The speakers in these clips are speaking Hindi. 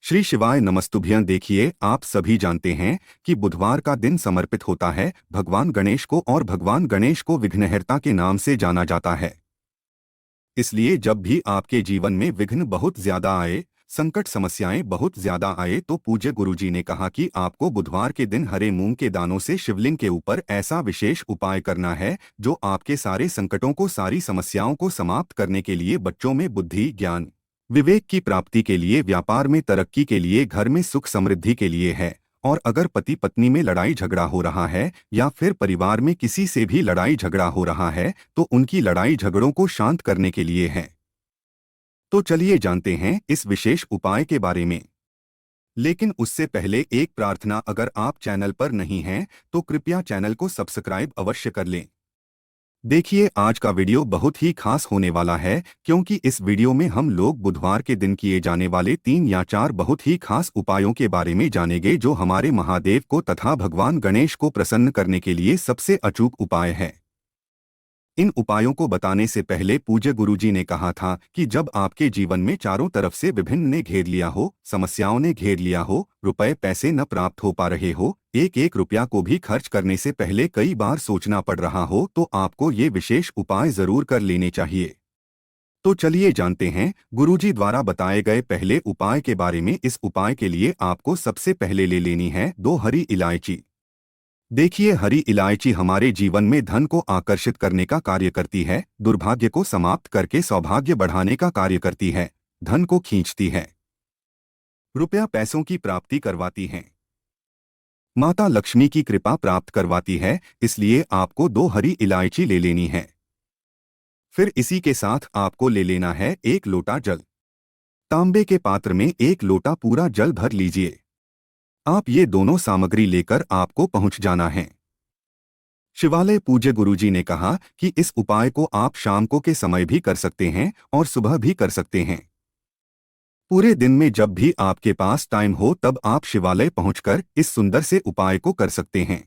श्री शिवाय नमस्तुभ्यं। देखिए, आप सभी जानते हैं कि बुधवार का दिन समर्पित होता है भगवान गणेश को, और भगवान गणेश को विघ्नहर्ता के नाम से जाना जाता है। इसलिए जब भी आपके जीवन में विघ्न बहुत ज्यादा आए, संकट समस्याएं बहुत ज्यादा आए, तो पूज्य गुरुजी ने कहा कि आपको बुधवार के दिन हरे मूंग के दानों से शिवलिंग के ऊपर ऐसा विशेष उपाय करना है जो आपके सारे संकटों को, सारी समस्याओं को समाप्त करने के लिए, बच्चों में बुद्धि, ज्ञान, विवेक की प्राप्ति के लिए, व्यापार में तरक्की के लिए, घर में सुख समृद्धि के लिए है। और अगर पति पत्नी में लड़ाई झगड़ा हो रहा है या फिर परिवार में किसी से भी लड़ाई झगड़ा हो रहा है, तो उनकी लड़ाई झगड़ों को शांत करने के लिए है। तो चलिए जानते हैं इस विशेष उपाय के बारे में। लेकिन उससे पहले एक प्रार्थना, अगर आप चैनल पर नहीं हैं तो कृपया चैनल को सब्सक्राइब अवश्य कर लें। देखिए, आज का वीडियो बहुत ही खास होने वाला है, क्योंकि इस वीडियो में हम लोग बुधवार के दिन किए जाने वाले 3 या 4 बहुत ही खास उपायों के बारे में जानेंगे, जो हमारे महादेव को तथा भगवान गणेश को प्रसन्न करने के लिए सबसे अचूक उपाय है। इन उपायों को बताने से पहले पूज्य गुरुजी ने कहा था कि जब आपके जीवन में चारों तरफ से विभिन्न ने घेर लिया हो, समस्याओं ने घेर लिया हो, रुपए पैसे न प्राप्त हो पा रहे हो, एक एक रुपया को भी खर्च करने से पहले कई बार सोचना पड़ रहा हो, तो आपको ये विशेष उपाय जरूर कर लेने चाहिए। तो चलिए जानते हैं गुरुजी द्वारा बताए गए पहले उपाय के बारे में। इस उपाय के लिए आपको सबसे पहले ले लेनी है 2 हरी इलायची। देखिए, हरी इलायची हमारे जीवन में धन को आकर्षित करने का कार्य करती है, दुर्भाग्य को समाप्त करके सौभाग्य बढ़ाने का कार्य करती है, धन को खींचती है, रुपया पैसों की प्राप्ति करवाती है, माता लक्ष्मी की कृपा प्राप्त करवाती है। इसलिए आपको 2 हरी इलायची ले लेनी है। फिर इसी के साथ आपको ले लेना है 1 लोटा जल। तांबे के पात्र में 1 लोटा पूरा जल भर लीजिए। आप ये दोनों सामग्री लेकर आपको पहुंच जाना है शिवालय। पूज्य गुरुजी ने कहा कि इस उपाय को आप शाम को के समय भी कर सकते हैं और सुबह भी कर सकते हैं। पूरे दिन में जब भी आपके पास टाइम हो, तब आप शिवालय पहुंचकर इस सुंदर से उपाय को कर सकते हैं।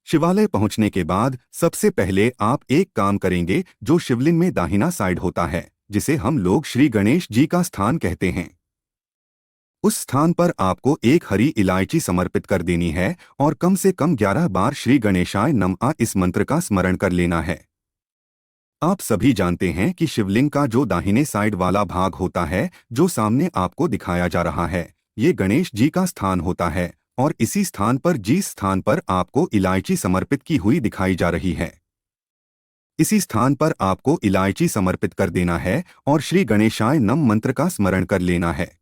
शिवालय पहुंचने के बाद सबसे पहले आप एक काम करेंगे जो शिवलिंग में दाहिना साइड होता है, जिसे हम लोग श्री गणेश जी का स्थान कहते हैं। उस स्थान पर आपको 1 हरी इलायची समर्पित कर देनी है और कम से कम 11 बार श्री गणेशाय नमः इस मंत्र का स्मरण कर लेना है। आप सभी जानते हैं कि शिवलिंग का जो दाहिने साइड वाला भाग होता है, जो सामने आपको दिखाया जा रहा है, ये गणेश जी का स्थान होता है। और इसी स्थान पर, जिस स्थान पर आपको इलायची समर्पित की हुई दिखाई जा रही है, इसी स्थान पर आपको इलायची समर्पित कर देना है और श्री गणेशाय नमः मंत्र का स्मरण कर लेना है।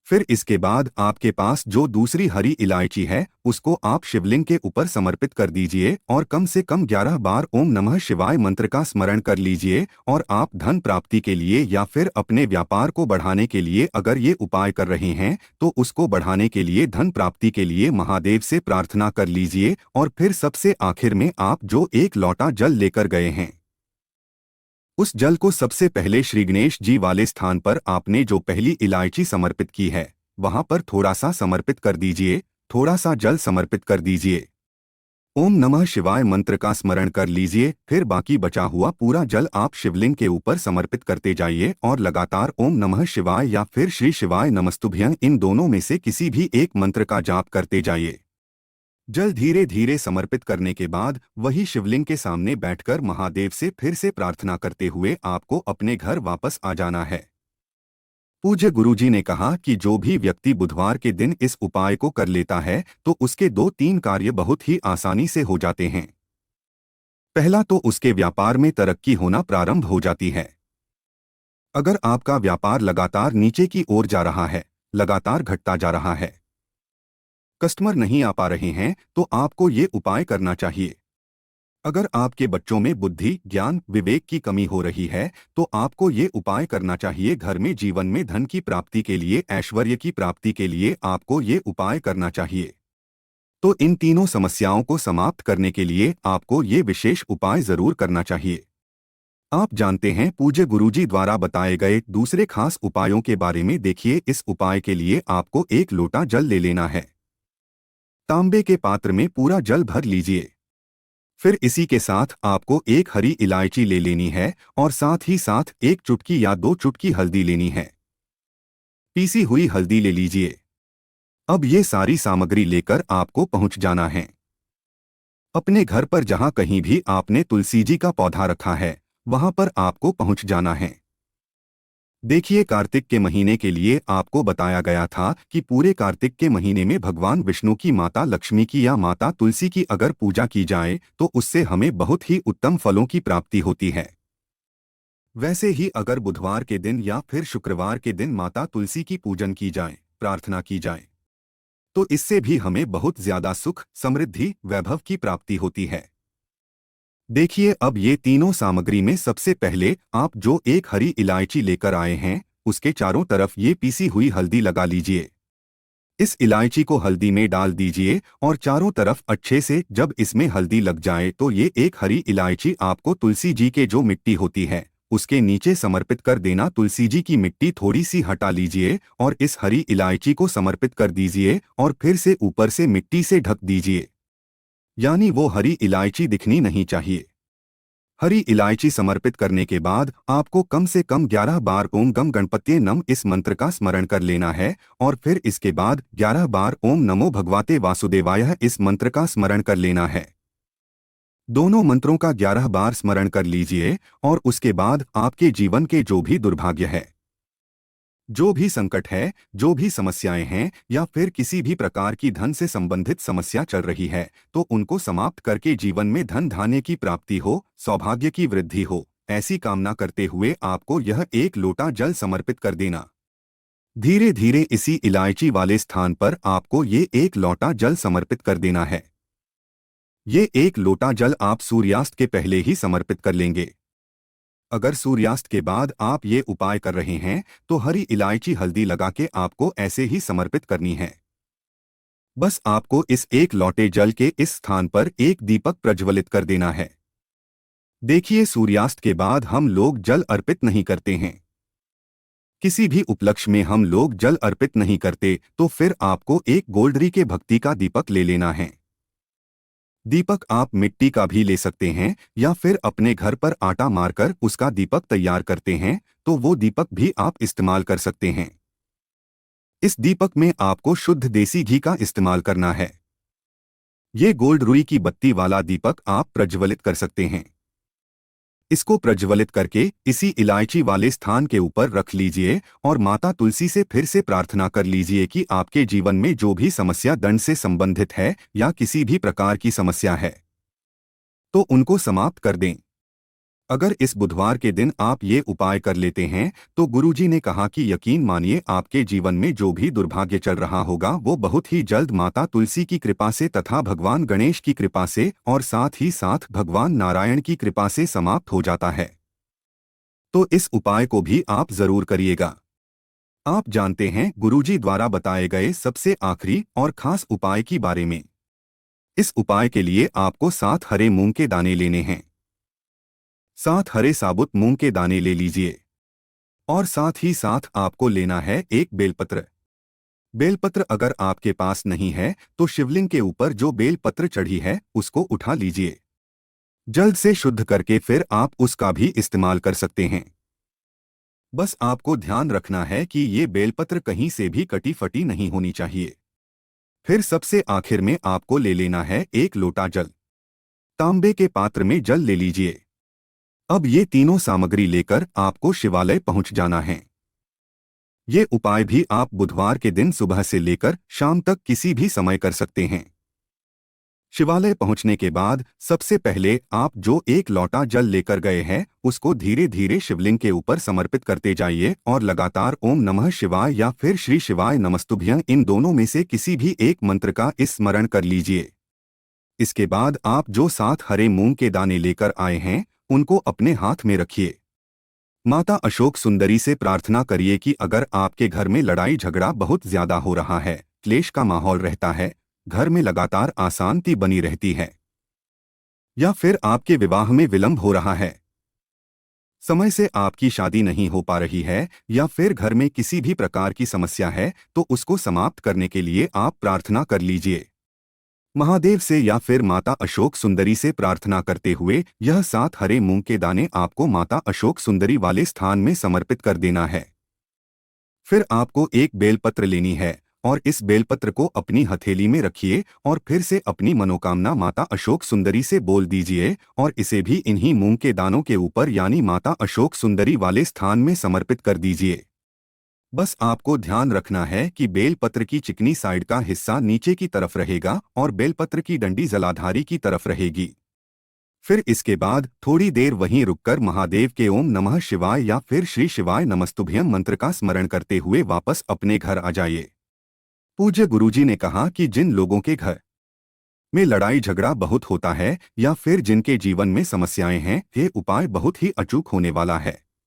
फिर इसके बाद आपके पास जो दूसरी हरी इलायची है, उसको आप शिवलिंग के ऊपर समर्पित कर दीजिए और कम से कम 11 बार ओम नमः शिवाय मंत्र का स्मरण कर लीजिए। और आप धन प्राप्ति के लिए या फिर अपने व्यापार को बढ़ाने के लिए अगर ये उपाय कर रहे हैं, तो उसको बढ़ाने के लिए, धन प्राप्ति के लिए महादेव से प्रार्थना कर लीजिए। और फिर सबसे आखिर में आप जो 1 लोटा जल लेकर गए हैं, उस जल को सबसे पहले श्री गणेश जी वाले स्थान पर आपने जो पहली इलायची समर्पित की है, वहां पर थोड़ा सा समर्पित कर दीजिए, थोड़ा सा जल समर्पित कर दीजिए। ओम नमः शिवाय मंत्र का स्मरण कर लीजिए। फिर बाकी बचा हुआ पूरा जल आप शिवलिंग के ऊपर समर्पित करते जाइए और लगातार ओम नमः शिवाय या फिर श्री शिवाय नमस्तुभ्यं, इन दोनों में से किसी भी एक मंत्र का जाप करते जाइए। जल धीरे धीरे समर्पित करने के बाद वही शिवलिंग के सामने बैठकर महादेव से फिर से प्रार्थना करते हुए आपको अपने घर वापस आ जाना है। पूज्य गुरुजी ने कहा कि जो भी व्यक्ति बुधवार के दिन इस उपाय को कर लेता है, तो उसके 2-3 कार्य बहुत ही आसानी से हो जाते हैं। पहला तो उसके व्यापार में तरक्की होना प्रारंभ हो जाती है। अगर आपका व्यापार लगातार नीचे की ओर जा रहा है, लगातार घटता जा रहा है, कस्टमर नहीं आ पा रहे हैं, तो आपको ये उपाय करना चाहिए। अगर आपके बच्चों में बुद्धि, ज्ञान, विवेक की कमी हो रही है, तो आपको ये उपाय करना चाहिए। घर में, जीवन में धन की प्राप्ति के लिए, ऐश्वर्य की प्राप्ति के लिए आपको ये उपाय करना चाहिए। तो इन तीनों समस्याओं को समाप्त करने के लिए आपको ये विशेष उपाय जरूर करना चाहिए। आप जानते हैं पूज्य गुरुजी द्वारा बताए गए दूसरे खास उपायों के बारे में। देखिए, इस उपाय के लिए आपको 1 लोटा जल ले लेना है। तांबे के पात्र में पूरा जल भर लीजिए। फिर इसी के साथ आपको 1 हरी इलायची ले लेनी है और साथ ही साथ 1 चुटकी या 2 चुटकी हल्दी लेनी है। पीसी हुई हल्दी ले लीजिए। अब ये सारी सामग्री लेकर आपको पहुंच जाना है अपने घर पर। जहां कहीं भी आपने तुलसी जी का पौधा रखा है वहां पर आपको पहुंच जाना है। देखिए, कार्तिक के महीने के लिए आपको बताया गया था कि पूरे कार्तिक के महीने में भगवान विष्णु की, माता लक्ष्मी की या माता तुलसी की अगर पूजा की जाए तो उससे हमें बहुत ही उत्तम फलों की प्राप्ति होती है। वैसे ही अगर बुधवार के दिन या फिर शुक्रवार के दिन माता तुलसी की पूजन की जाए, प्रार्थना की जाए, तो इससे भी हमें बहुत ज्यादा सुख, समृद्धि, वैभव की प्राप्ति होती है। देखिए, अब ये तीनों सामग्री में सबसे पहले आप जो एक हरी इलायची लेकर आए हैं उसके चारों तरफ ये पीसी हुई हल्दी लगा लीजिए। इस इलायची को हल्दी में डाल दीजिए और चारों तरफ अच्छे से जब इसमें हल्दी लग जाए तो ये एक हरी इलायची आपको तुलसी जी के जो मिट्टी होती है उसके नीचे समर्पित कर देना। तुलसी जी की मिट्टी थोड़ी सी हटा लीजिए और इस हरी इलायची को समर्पित कर दीजिए और फिर से ऊपर से मिट्टी से ढक दीजिए, यानी वो हरी इलायची दिखनी नहीं चाहिए। हरी इलायची समर्पित करने के बाद आपको कम से कम 11 बार ओम गम गणपत्ये नम इस मंत्र का स्मरण कर लेना है और फिर इसके बाद 11 बार ओम नमो भगवते वासुदेवाय इस मंत्र का स्मरण कर लेना है। दोनों मंत्रों का 11 बार स्मरण कर लीजिए और उसके बाद आपके जीवन के जो भी दुर्भाग्य है, जो भी संकट है, जो भी समस्याएं हैं या फिर किसी भी प्रकार की धन से संबंधित समस्या चल रही है तो उनको समाप्त करके जीवन में धन धान्य की प्राप्ति हो, सौभाग्य की वृद्धि हो, ऐसी कामना करते हुए आपको यह एक लोटा जल समर्पित कर देना। धीरे धीरे इसी इलायची वाले स्थान पर आपको ये एक लोटा जल समर्पित कर देना है। ये एक लोटा जल आप सूर्यास्त के पहले ही समर्पित कर लेंगे। अगर सूर्यास्त के बाद आप ये उपाय कर रहे हैं तो हरी इलायची हल्दी लगा के आपको ऐसे ही समर्पित करनी है। बस आपको इस एक लोटे जल के इस स्थान पर एक दीपक प्रज्वलित कर देना है। देखिए, सूर्यास्त के बाद हम लोग जल अर्पित नहीं करते हैं। किसी भी उपलक्ष्य में हम लोग जल अर्पित नहीं करते तो फिर आपको एक गोल्डरी के भक्ति का दीपक ले लेना है। दीपक आप मिट्टी का भी ले सकते हैं या फिर अपने घर पर आटा मारकर उसका दीपक तैयार करते हैं तो वो दीपक भी आप इस्तेमाल कर सकते हैं। इस दीपक में आपको शुद्ध देसी घी का इस्तेमाल करना है। ये गोल्ड रुई की बत्ती वाला दीपक आप प्रज्वलित कर सकते हैं। इसको प्रज्वलित करके इसी इलायची वाले स्थान के ऊपर रख लीजिए और माता तुलसी से फिर से प्रार्थना कर लीजिए कि आपके जीवन में जो भी समस्या दंड से संबंधित है या किसी भी प्रकार की समस्या है तो उनको समाप्त कर दें। अगर इस बुधवार के दिन आप ये उपाय कर लेते हैं तो गुरुजी ने कहा कि यकीन मानिए आपके जीवन में जो भी दुर्भाग्य चल रहा होगा वो बहुत ही जल्द माता तुलसी की कृपा से तथा भगवान गणेश की कृपा से और साथ ही साथ भगवान नारायण की कृपा से समाप्त हो जाता है। तो इस उपाय को भी आप जरूर करिएगा। आप जानते हैं गुरुजी द्वारा बताए गए सबसे आखिरी और खास उपाय की बारे में। इस उपाय के लिए आपको 7 हरे मूंग के दाने लेने हैं। 7 हरे साबुत मूंग के दाने ले लीजिए और साथ ही साथ आपको लेना है एक बेलपत्र। बेलपत्र अगर आपके पास नहीं है तो शिवलिंग के ऊपर जो बेलपत्र चढ़ी है उसको उठा लीजिए। जल्द से शुद्ध करके फिर आप उसका भी इस्तेमाल कर सकते हैं। बस आपको ध्यान रखना है कि ये बेलपत्र कहीं से भी कटी फटी नहीं होनी चाहिए। फिर सबसे आखिर में आपको ले लेना है एक लोटा जल। तांबे के पात्र में जल ले लीजिए। अब ये तीनों सामग्री लेकर आपको शिवालय पहुंच जाना है। ये उपाय भी आप बुधवार के दिन सुबह से लेकर शाम तक किसी भी समय कर सकते हैं। शिवालय पहुंचने के बाद सबसे पहले आप जो एक लोटा जल लेकर गए हैं उसको धीरे धीरे शिवलिंग के ऊपर समर्पित करते जाइए और लगातार ओम नमः शिवाय या फिर श्री शिवाय नमस्तुभ्यं इन दोनों में से किसी भी एक मंत्र का स्मरण कर लीजिए। इसके बाद आप जो 7 हरे मूंग के दाने लेकर आए हैं उनको अपने हाथ में रखिए। माता अशोक सुंदरी से प्रार्थना करिए कि अगर आपके घर में लड़ाई झगड़ा बहुत ज्यादा हो रहा है, क्लेश का माहौल रहता है, घर में लगातार अशांति बनी रहती है या फिर आपके विवाह में विलंब हो रहा है, समय से आपकी शादी नहीं हो पा रही है या फिर घर में किसी भी प्रकार की समस्या है तो उसको समाप्त करने के लिए आप प्रार्थना कर लीजिए। महादेव से या फिर माता अशोक सुंदरी से प्रार्थना करते हुए यह 7 हरे मूंग के दाने आपको माता अशोक सुंदरी वाले स्थान में समर्पित कर देना है। फिर आपको एक बेलपत्र लेनी है और इस बेलपत्र को अपनी हथेली में रखिए और फिर से अपनी मनोकामना माता अशोक सुंदरी से बोल दीजिए और इसे भी इन्हीं मूंग के दानों के ऊपर यानी माता अशोक सुंदरी वाले स्थान में समर्पित कर दीजिए। बस आपको ध्यान रखना है कि बेलपत्र की चिकनी साइड का हिस्सा नीचे की तरफ रहेगा और बेलपत्र की डंडी जलाधारी की तरफ रहेगी। फिर इसके बाद थोड़ी देर वहीं रुककर महादेव के ओम नमः शिवाय या फिर श्री शिवाय नमस्तुभ्यम मंत्र का स्मरण करते हुए वापस अपने घर आ जाइए। पूज्य गुरुजी ने कहा कि जिन लोगों के घर में लड़ाई झगड़ा बहुत होता है या फिर जिनके जीवन में समस्याएं हैं, ये उपाय बहुत ही अचूक होने वाला है।